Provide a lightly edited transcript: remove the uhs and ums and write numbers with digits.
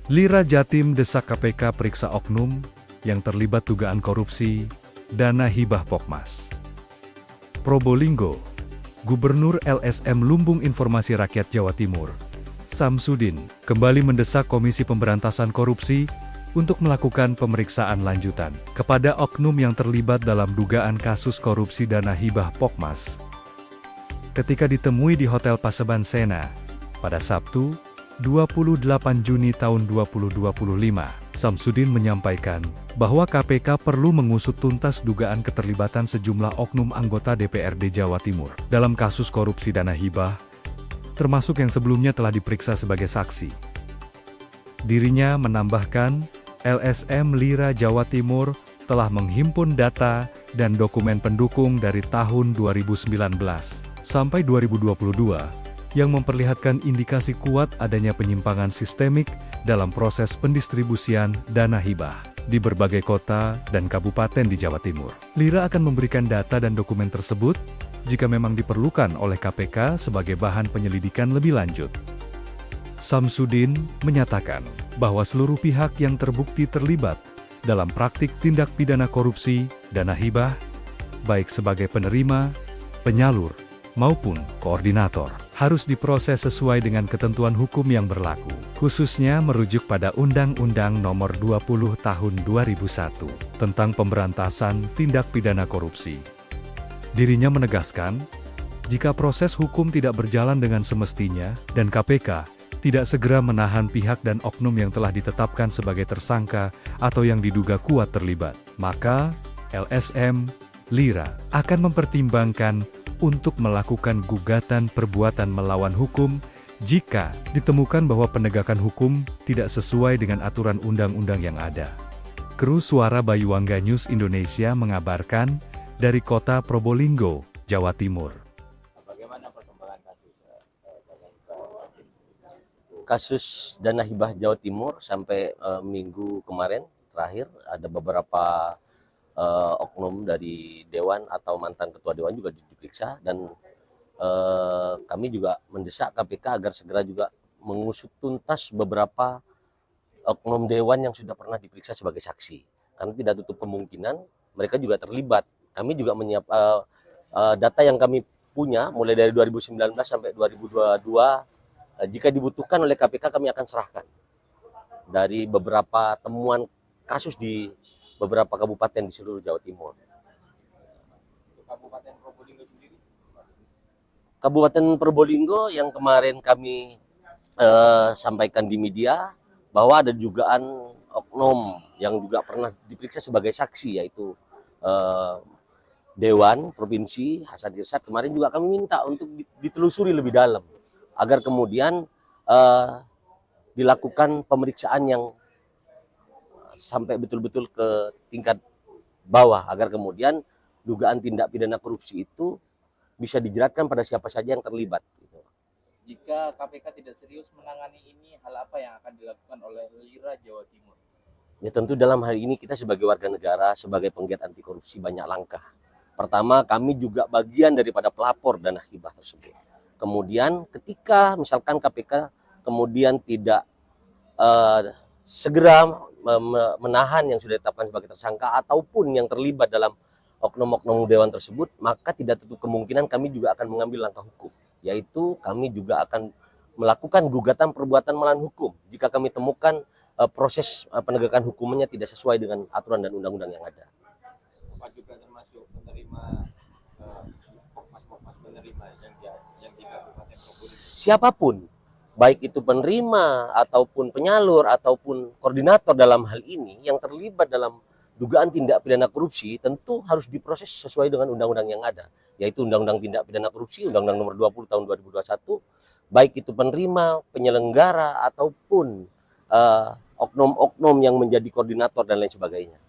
Lira Jatim desak KPK periksa oknum yang terlibat dugaan korupsi dana hibah Pokmas. Probolinggo, Gubernur LSM Lumbung Informasi Rakyat Jawa Timur, Samsudin, kembali mendesak Komisi Pemberantasan Korupsi untuk melakukan pemeriksaan lanjutan kepada oknum yang terlibat dalam dugaan kasus korupsi dana hibah Pokmas. Ketika ditemui di Hotel Paseban Sena pada Sabtu, 28 Juni tahun 2025, Samsudin menyampaikan bahwa KPK perlu mengusut tuntas dugaan keterlibatan sejumlah oknum anggota DPRD Jawa Timur dalam kasus korupsi dana hibah, termasuk yang sebelumnya telah diperiksa sebagai saksi. Dirinya menambahkan, LSM Lira Jawa Timur telah menghimpun data dan dokumen pendukung dari tahun 2019 sampai 2022 yang memperlihatkan indikasi kuat adanya penyimpangan sistemik dalam proses pendistribusian dana hibah di berbagai kota dan kabupaten di Jawa Timur. Lira akan memberikan data dan dokumen tersebut jika memang diperlukan oleh KPK sebagai bahan penyelidikan lebih lanjut. Samsudin menyatakan bahwa seluruh pihak yang terbukti terlibat dalam praktik tindak pidana korupsi dana hibah, baik sebagai penerima, penyalur, maupun koordinator, harus diproses sesuai dengan ketentuan hukum yang berlaku, khususnya merujuk pada Undang-Undang Nomor 20 Tahun 2001 tentang pemberantasan tindak pidana korupsi. Dirinya menegaskan, jika proses hukum tidak berjalan dengan semestinya dan KPK tidak segera menahan pihak dan oknum yang telah ditetapkan sebagai tersangka atau yang diduga kuat terlibat, maka LSM Lira akan mempertimbangkan untuk melakukan gugatan perbuatan melawan hukum jika ditemukan bahwa penegakan hukum tidak sesuai dengan aturan undang-undang yang ada. Kru Suara Bayuangga News Indonesia mengabarkan dari kota Probolinggo, Jawa Timur. Bagaimana perkembangan kasus dana hibah Jawa Timur sampai minggu kemarin terakhir ada beberapa oknum dari Dewan atau mantan ketua Dewan juga diperiksa, dan kami juga mendesak KPK agar segera juga mengusut tuntas beberapa oknum Dewan yang sudah pernah diperiksa sebagai saksi, karena tidak tutup kemungkinan mereka juga terlibat. Kami juga data yang kami punya mulai dari 2019 sampai 2022, jika dibutuhkan oleh KPK kami akan serahkan dari beberapa temuan kasus di beberapa kabupaten di seluruh Jawa Timur. Kabupaten Probolinggo sendiri? Kabupaten Probolinggo yang kemarin kami sampaikan di media bahwa ada dugaan oknum yang juga pernah diperiksa sebagai saksi, yaitu Dewan Provinsi Hasan Irsad. Kemarin juga kami minta untuk ditelusuri lebih dalam agar kemudian dilakukan pemeriksaan yang sampai betul-betul ke tingkat bawah agar kemudian dugaan tindak pidana korupsi itu bisa dijeratkan pada siapa saja yang terlibat. Jika KPK tidak serius menangani ini, hal apa yang akan dilakukan oleh Lira Jawa Timur? Ya tentu dalam hal ini kita sebagai warga negara, sebagai penggiat anti korupsi banyak langkah. Pertama, kami juga bagian daripada pelapor dana hibah tersebut. Kemudian ketika misalkan KPK kemudian tidak segera menahan yang sudah ditetapkan sebagai tersangka ataupun yang terlibat dalam oknum-oknum Dewan tersebut, maka tidak tutup kemungkinan kami juga akan mengambil langkah hukum, yaitu kami juga akan melakukan gugatan perbuatan melawan hukum jika kami temukan proses penegakan hukumnya tidak sesuai dengan aturan dan undang-undang yang ada. Apa juga termasuk penerima pokmas penerima yang di Kabupaten Probolinggo? Siapapun, baik itu penerima ataupun penyalur ataupun koordinator dalam hal ini yang terlibat dalam dugaan tindak pidana korupsi tentu harus diproses sesuai dengan undang-undang yang ada, yaitu Undang-Undang Tindak Pidana Korupsi, Undang-Undang Nomor 20 Tahun 2021, baik itu penerima, penyelenggara ataupun oknum-oknum yang menjadi koordinator dan lain sebagainya.